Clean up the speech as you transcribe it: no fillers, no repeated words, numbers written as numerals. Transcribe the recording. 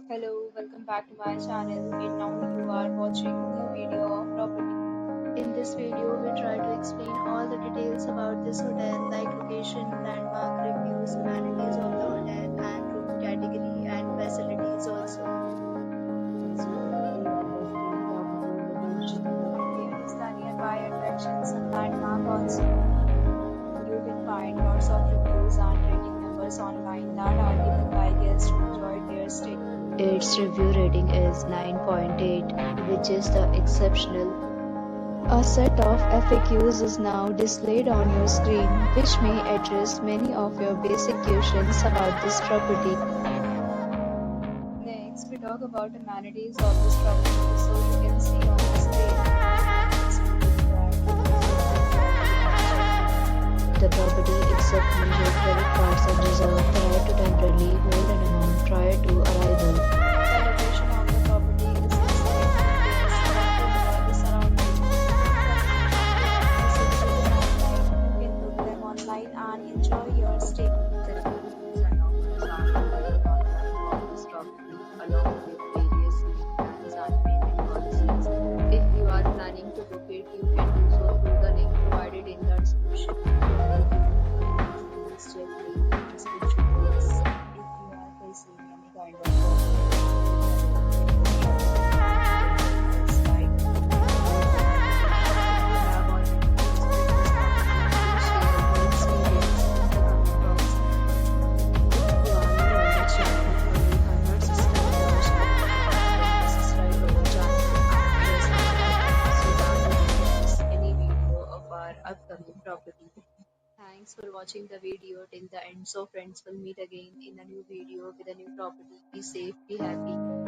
Hello, welcome back to my channel and now you are watching new video of property. In this video, we try to explain all the details about this hotel like location, landmark, reviews, amenities of the hotel and room category and facilities also. Here is the nearby attractions and landmark also. You will find lots of reviews and rating numbers online that are given by guests who enjoyed their stay. Its review rating is 9.8, which is the exceptional. A set of FAQs is now displayed on your screen, which may address many of your basic questions about this property. Next, we talk about amenities of this property. So you can see on the screen. The property accepts major credit cards and reserves the right to temporarily hold an amount prior to arrival. The location of the property is excellent and surrounded by the surroundings. You can book them online and enjoy your stay. The reviews and offers are available online on this property along with various plans and payment policies. If you are planning to book it, you can do so through the link provided in the description. Please check the description box if you are facing any kind of upcoming property. Thanks for watching the video till the end. So friends, will meet again in a new video with a new property. Be safe, be happy.